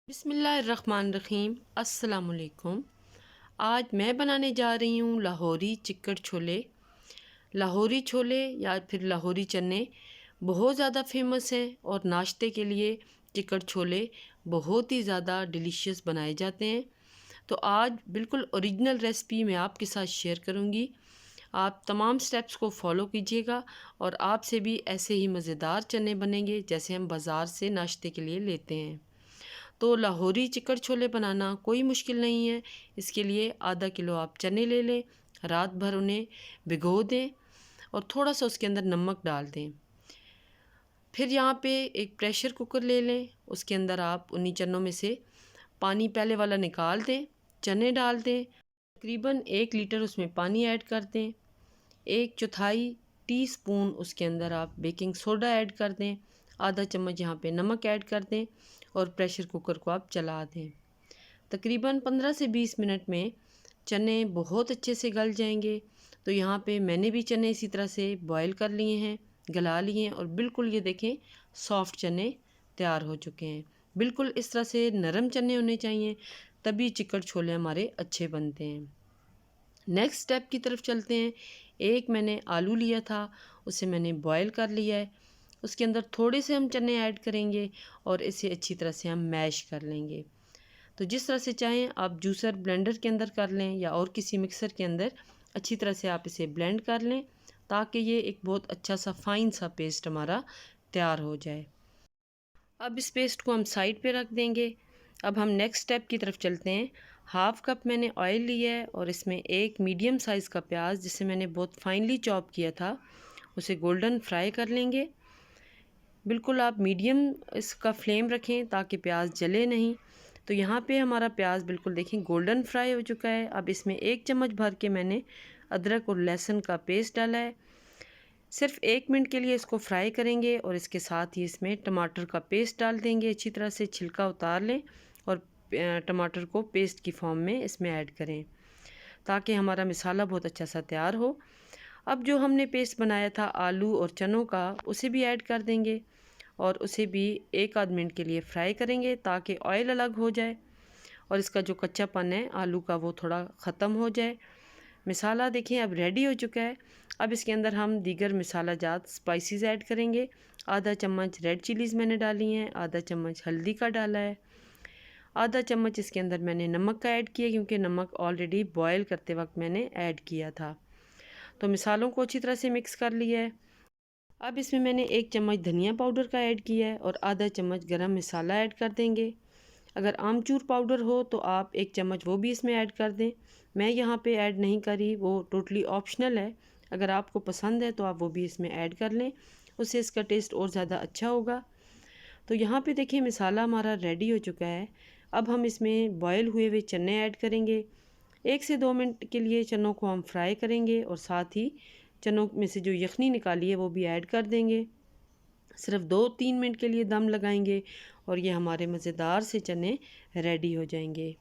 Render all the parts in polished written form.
बिस्मिल्लाहिर्रहमानिर्रहीम। अस्सलाम वालेकुम। आज मैं बनाने जा रही हूँ लाहौरी चिकड़ छोले। लाहौरी छोले या फिर लाहौरी चने बहुत ज़्यादा फेमस हैं और नाश्ते के लिए चिकड़ छोले बहुत ही ज़्यादा डिलीशियस बनाए जाते हैं। तो आज बिल्कुल ओरिजिनल रेसिपी मैं आपके साथ शेयर करूँगी। आप तमाम स्टेप्स को फॉलो कीजिएगा और आपसे भी ऐसे ही मज़ेदार चने बनेंगे जैसे हम बाज़ार से नाश्ते के लिए लेते हैं। तो लाहौरी चिकड़ छोले बनाना कोई मुश्किल नहीं है। इसके लिए आधा किलो आप चने ले लें, रात भर उन्हें भिगो दें और थोड़ा सा उसके अंदर नमक डाल दें। फिर यहाँ पे एक प्रेशर कुकर ले लें, उसके अंदर आप उन्हीं चनों में से पानी पहले वाला निकाल दें, चने डाल दें, तकरीबन 1 लीटर उसमें पानी ऐड कर दें। 1/4 टीस्पून उसके अंदर आप बेकिंग सोडा ऐड कर दें, आधा चम्मच यहाँ पे नमक ऐड कर दें और प्रेशर कुकर को आप चला दें। तकरीबन 15 से 20 मिनट में चने बहुत अच्छे से गल जाएंगे। तो यहाँ पे मैंने भी चने इसी तरह से बॉईल कर लिए हैं, गला लिए हैं और बिल्कुल ये देखें सॉफ्ट चने तैयार हो चुके हैं। बिल्कुल इस तरह से नरम चने होने चाहिए, तभी चिकड़ छोले हमारे अच्छे बनते हैं। नेक्स्ट स्टेप की तरफ चलते हैं। एक मैंने आलू लिया था, उसे मैंने बॉईल कर लिया है। उसके अंदर थोड़े से हम चने ऐड करेंगे और इसे अच्छी तरह से हम मैश कर लेंगे। तो जिस तरह से चाहें आप जूसर ब्लेंडर के अंदर कर लें या और किसी मिक्सर के अंदर अच्छी तरह से आप इसे ब्लेंड कर लें, ताकि ये एक बहुत अच्छा सा फाइन सा पेस्ट हमारा तैयार हो जाए। अब इस पेस्ट को हम साइड पे रख देंगे। अब हम नेक्स्ट स्टेप की तरफ चलते हैं। हाफ़ कप मैंने ऑयल लिया है और इसमें एक मीडियम साइज़ का प्याज, जिसे मैंने बहुत फाइनली चॉप किया था, उसे गोल्डन फ्राई कर लेंगे। बिल्कुल आप मीडियम इसका फ्लेम रखें ताकि प्याज जले नहीं। तो यहाँ पे हमारा प्याज बिल्कुल देखें गोल्डन फ्राई हो चुका है। अब इसमें 1 चम्मच भर के मैंने अदरक और लहसुन का पेस्ट डाला है। सिर्फ 1 मिनट के लिए इसको फ्राई करेंगे और इसके साथ ही इसमें टमाटर का पेस्ट डाल देंगे। अच्छी तरह से छिलका उतार लें और टमाटर को पेस्ट की फॉर्म में इसमें ऐड करें, ताकि हमारा मसाला बहुत अच्छा सा तैयार हो। अब जो हमने पेस्ट बनाया था आलू और चनों का, उसे भी ऐड कर देंगे और उसे भी 1 आध मिनट के लिए फ्राई करेंगे ताकि ऑयल अलग हो जाए और इसका जो कच्चापन है आलू का वो थोड़ा ख़त्म हो जाए। मसाला देखें अब रेडी हो चुका है। अब इसके अंदर हम दीगर मसाला जात स्पाइसेस ऐड करेंगे। आधा चम्मच रेड चिलीज़ मैंने डाली हैं, आधा चम्मच हल्दी का डाला है, आधा चम्मच इसके अंदर मैंने नमक का ऐड किया क्योंकि नमक ऑलरेडी बॉयल करते वक्त मैंने ऐड किया था। तो मसालों को अच्छी तरह से मिक्स कर लिया है। अब इसमें मैंने 1 चम्मच धनिया पाउडर का ऐड किया है और आधा चम्मच गरम मसाला ऐड कर देंगे। अगर आमचूर पाउडर हो तो आप 1 चम्मच वो भी इसमें ऐड कर दें। मैं यहाँ पे ऐड नहीं करी, वो टोटली ऑप्शनल है। अगर आपको पसंद है तो आप वो भी इसमें ऐड कर लें, उससे इसका टेस्ट और ज़्यादा अच्छा होगा। तो यहाँ पे देखिए मसाला हमारा रेडी हो चुका है। अब हम इसमें बॉयल हुए हुए चने ऐड करेंगे। 1 से 2 मिनट के लिए चनों को हम फ्राई करेंगे और साथ ही चनों में से जो यखनी निकाली है वो भी ऐड कर देंगे। सिर्फ 2-3 मिनट के लिए दम लगाएंगे और ये हमारे मज़ेदार से चने रेडी हो जाएंगे।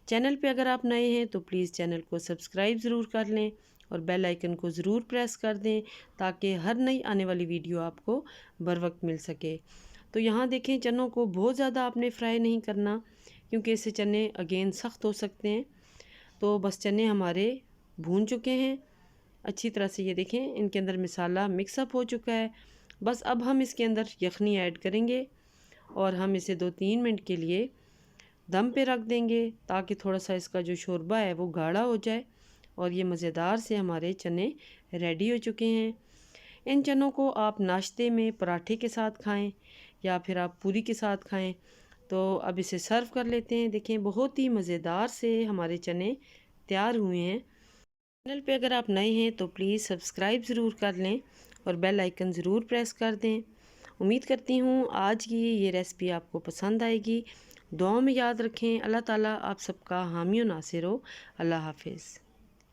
चैनल पे अगर आप नए हैं तो प्लीज़ चैनल को सब्सक्राइब ज़रूर कर लें और बेल आइकन को ज़रूर प्रेस कर दें, ताकि हर नई आने वाली वीडियो आपको बर वक्त मिल सके। तो यहाँ देखें चनों को बहुत ज़्यादा आपने फ्राई नहीं करना, क्योंकि इससे चने अगेन सख्त हो सकते हैं। तो बस चने हमारे भून चुके हैं अच्छी तरह से, ये देखें इनके अंदर मसाला मिक्सअप हो चुका है। बस अब हम इसके अंदर यखनी ऐड करेंगे और हम इसे 2-3 मिनट के लिए दम पे रख देंगे, ताकि थोड़ा सा इसका जो शोरबा है वो गाढ़ा हो जाए और ये मज़ेदार से हमारे चने रेडी हो चुके हैं। इन चनों को आप नाश्ते में पराठे के साथ खाएं या फिर आप पूरी के साथ खाएं। तो अब इसे सर्व कर लेते हैं। देखें बहुत ही मज़ेदार से हमारे चने तैयार हुए हैं। चैनल पे अगर आप नए हैं तो प्लीज़ सब्सक्राइब ज़रूर कर लें और बेल आइकन ज़रूर प्रेस कर दें। उम्मीद करती हूँ आज की ये रेसिपी आपको पसंद आएगी। दुआओं में याद रखें। अल्लाह ताला आप सबका हामी और नासिर हो। अल्लाह हाफिज़।